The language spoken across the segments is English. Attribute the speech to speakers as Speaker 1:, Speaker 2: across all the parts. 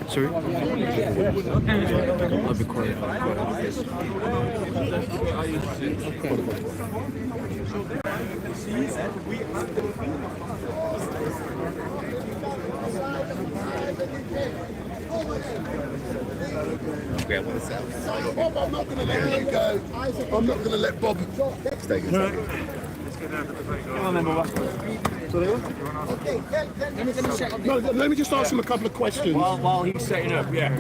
Speaker 1: Sorry? I'll be quiet.
Speaker 2: Bob, I'm not going to let you go. I'm not going to let Bob stay.
Speaker 3: Come on then, Bob.
Speaker 2: No, let me just ask him a couple of questions.
Speaker 3: While he's setting up, yeah.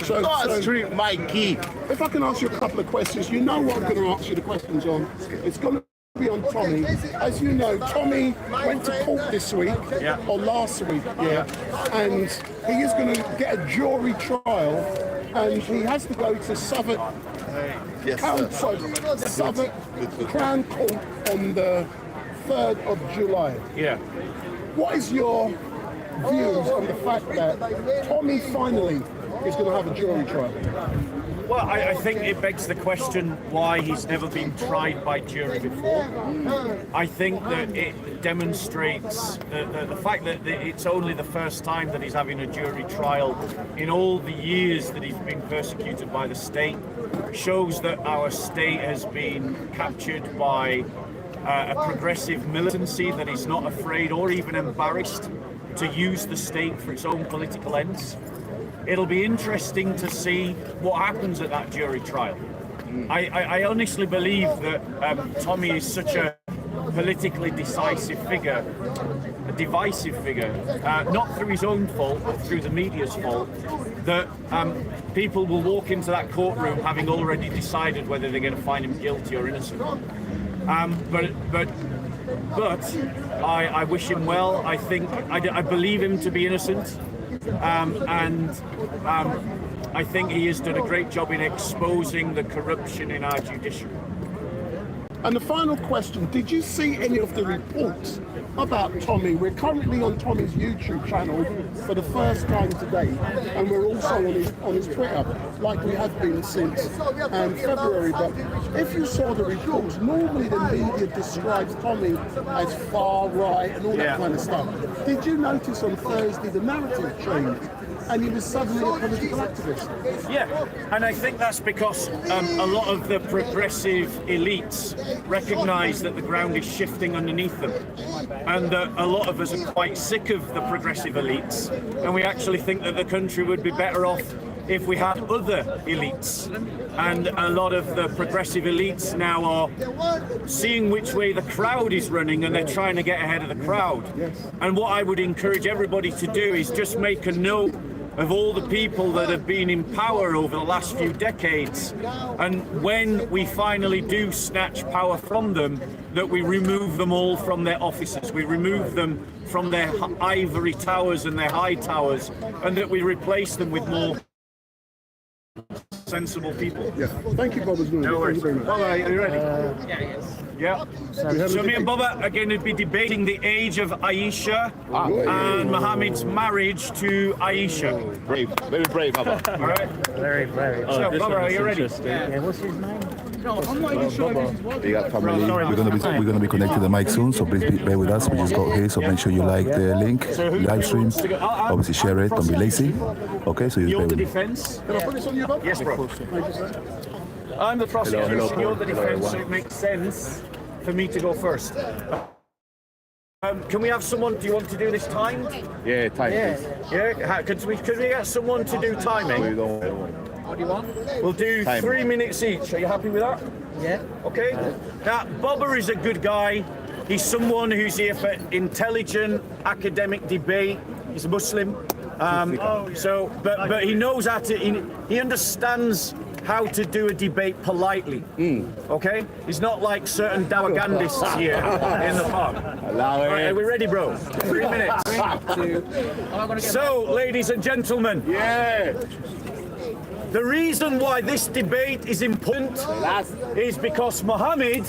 Speaker 2: So, Mikey, if I can ask you a couple of questions, you know what I'm going to ask you the questions on. It's going to be on Tommy. As you know, Tommy went to court this week, or last week, and he is going to get a jury trial, and he has to go to Southwark Crown Court on the 3rd of July.
Speaker 3: Yeah.
Speaker 2: What is your views on the fact that Tommy finally is going to have a jury trial?
Speaker 3: Well, I think it begs the question why he's never been tried by jury before. I think that it demonstrates the fact that it's only the first time that he's having a jury trial in all the years that he's been persecuted by the state, shows that our state has been captured by a progressive militancy that is not afraid or even embarrassed to use the state for its own political ends. It'll be interesting to see what happens at that jury trial. I honestly believe that Tommy is such a politically divisive figure, not through his own fault, but through the media's fault, that people will walk into that courtroom having already decided whether they're going to find him guilty or innocent. But I wish him well. I think I believe him to be innocent. I think he has done a great job in exposing the corruption in our judiciary.
Speaker 2: And the final question, did you see any of the reports about Tommy? We're currently on Tommy's YouTube channel for the first time today, and we're also on his Twitter, like we have been since February. But if you saw the reports, normally the media describes Tommy as far right and all that kind of stuff. Did you notice on Thursday the narrative changed? And he was suddenly a political activist.
Speaker 3: Yeah, and I think that's because a lot of the progressive elites recognise that the ground is shifting underneath them, and that a lot of us are quite sick of the progressive elites, and we actually think that the country would be better off if we had other elites. And a lot of the progressive elites now are seeing which way the crowd is running, and they're trying to get ahead of the crowd. And what I would encourage everybody to do is just make a note of all the people that have been in power over the last few decades, and when we finally do snatch power from them, that we remove them all from their offices, we remove them from their ivory towers and their high towers, and that we replace them with more sensible people.
Speaker 2: Yeah. Thank you, Bob.
Speaker 3: No worries.
Speaker 2: Bob, are you ready?
Speaker 3: Yeah. So me and Boba are going to be debating the age of Aisha and Muhammad's marriage to Aisha.
Speaker 4: Brave, very brave, Baba.
Speaker 3: All right.
Speaker 5: Very brave.
Speaker 3: So, Boba, are you ready?
Speaker 5: Yeah, what's his name?
Speaker 2: No, I'm not even sure if he's
Speaker 4: We got family. We're gonna be connected to the mic soon, so please bear with us. We just got here, so make sure you like the link, live stream. Obviously share it. Don't be lazy. Okay, so you
Speaker 3: You're
Speaker 4: bear
Speaker 3: the
Speaker 4: with me.
Speaker 3: defence.
Speaker 2: Can I put this on you, Bob?
Speaker 3: Yes, bro. I'm the prosecution. You're the defence, so it makes sense for me to go first. Can we have someone? Do you want to do this timed?
Speaker 4: Yeah, time.
Speaker 3: Yeah. Could we get someone to do timing?
Speaker 5: What do you want?
Speaker 3: We'll do 3 minutes each. Are you happy with that?
Speaker 5: Yeah.
Speaker 3: Okay. Now, Bobber is a good guy. He's someone who's here for intelligent academic debate. He's a Muslim. But he knows how to. He understands how to do a debate politely. Okay. He's not like certain Dawagandists here in the park.
Speaker 4: Allow it.
Speaker 3: Right, are we ready, bro? 3 minutes. So, ladies and gentlemen.
Speaker 4: Yeah.
Speaker 3: The reason why this debate is important is because Muhammad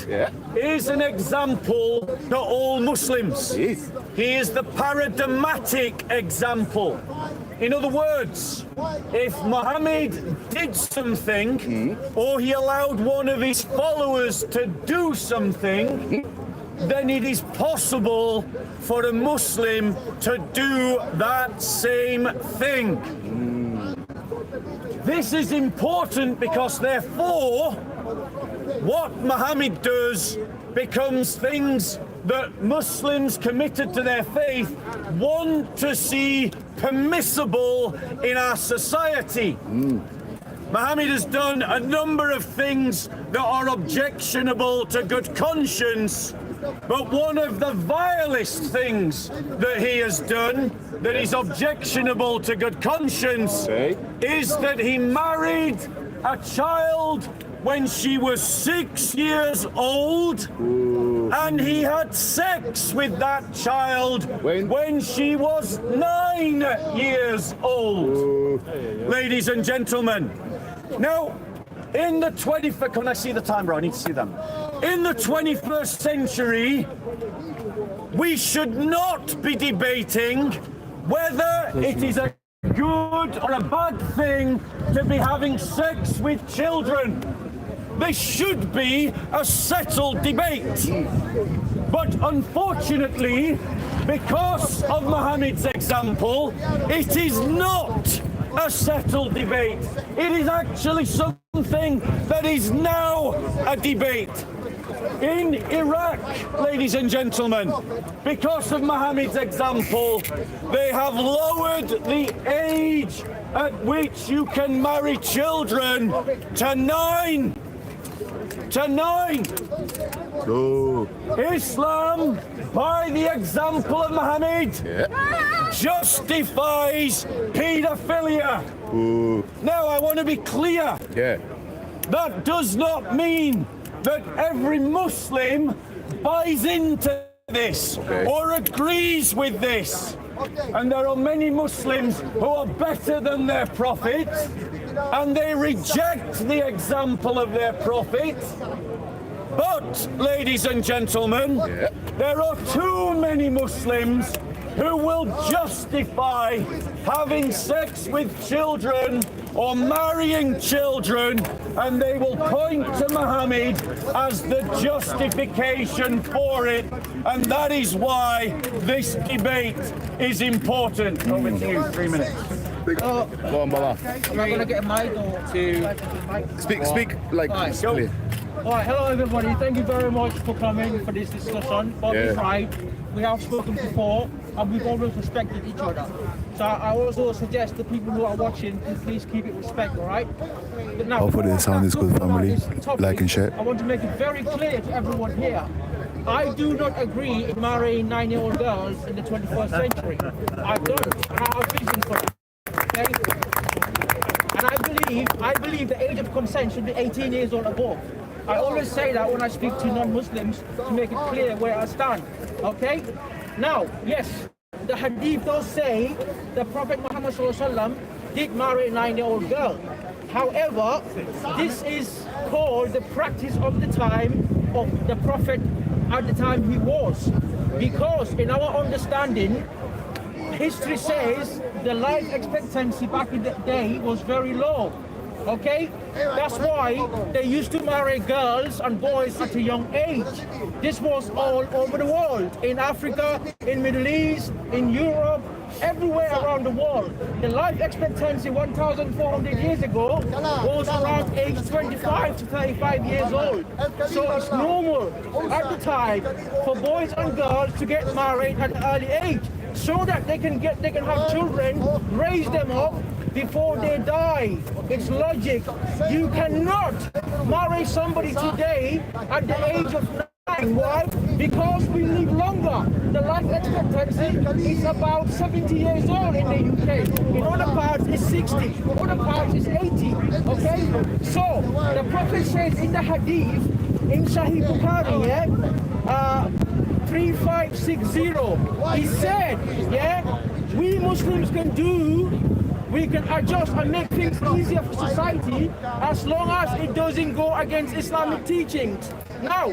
Speaker 3: is an example to all Muslims. He is the paradigmatic example. In other words, if Muhammad did something or he allowed one of his followers to do something, then it is possible for a Muslim to do that same thing. This is important because therefore what Muhammad does becomes things that Muslims committed to their faith want to see permissible in our society. Muhammad has done a number of things that are objectionable to good conscience, but one of the vilest things that he has done that is objectionable to good conscience is that he married a child when she was 6 years old, and he had sex with that child when she was 9 years old. Ladies and gentlemen, now in the 21st, can I see the time, bro? I need to see them. In the 21st century, we should not be debating whether it is a good or a bad thing to be having sex with children. This should be a settled debate. But unfortunately, because of Muhammad's example, it is not a settled debate. It is actually something that is now a debate. In Iraq, ladies and gentlemen, because of Muhammad's example, they have lowered the age at which you can marry children to 9. To 9. Islam, by the example of Muhammad, justifies paedophilia. Now, I want to be clear. That does not mean that every Muslim buys into this or agrees with this. And there are many Muslims who are better than their prophet, and they reject the example of their prophet. But, ladies and gentlemen, there are too many Muslims who will justify having sex with children or marrying children, and they will point to Muhammad as the justification for it. And that is why this debate is important. Over to you, 3 minutes.
Speaker 6: Go on, Bala.
Speaker 5: Am I going to get a mic or to...
Speaker 6: Speak like clear.
Speaker 5: All right, hello everybody. Thank you very much for coming for this discussion. But we're right. We have spoken before, and we've always respected each other. So I also suggest the people who are watching to please keep it respect, all right? But now,
Speaker 4: hopefully the sound is good, family. Like and share.
Speaker 5: I want to make it very clear to everyone here. I do not agree in marrying 9-year-old girls in the 21st century. I don't. I have vision for it. Okay? And I believe the age of consent should be 18 years or above. I always say that when I speak to non-Muslims to make it clear where I stand. Okay? Now, yes, the hadith does say the Prophet Muhammad ﷺ did marry a 9-year-old girl. However, this is called the practice of the time of the Prophet at the time he was. Because in our understanding, history says the life expectancy back in the day was very low. Okay? That's why they used to marry girls and boys at a young age. This was all over the world. In Africa, in Middle East, in Europe, everywhere around the world. The life expectancy 1,400 years ago was around age 25 to 35 years old. So it's normal at the time for boys and girls to get married at an early age so that they can have children, raise them up before they die. It's logic. You cannot marry somebody today at the age of 9. Why? Because we live longer. The life expectancy is about 70 years old in the UK. In other parts, it's 60. In other parts, it's 80. Okay? So, the Prophet says in the Hadith, in Sahih Bukhari, 3560, he said, we Muslims we can adjust and make things easier for society as long as it doesn't go against Islamic teachings. Now,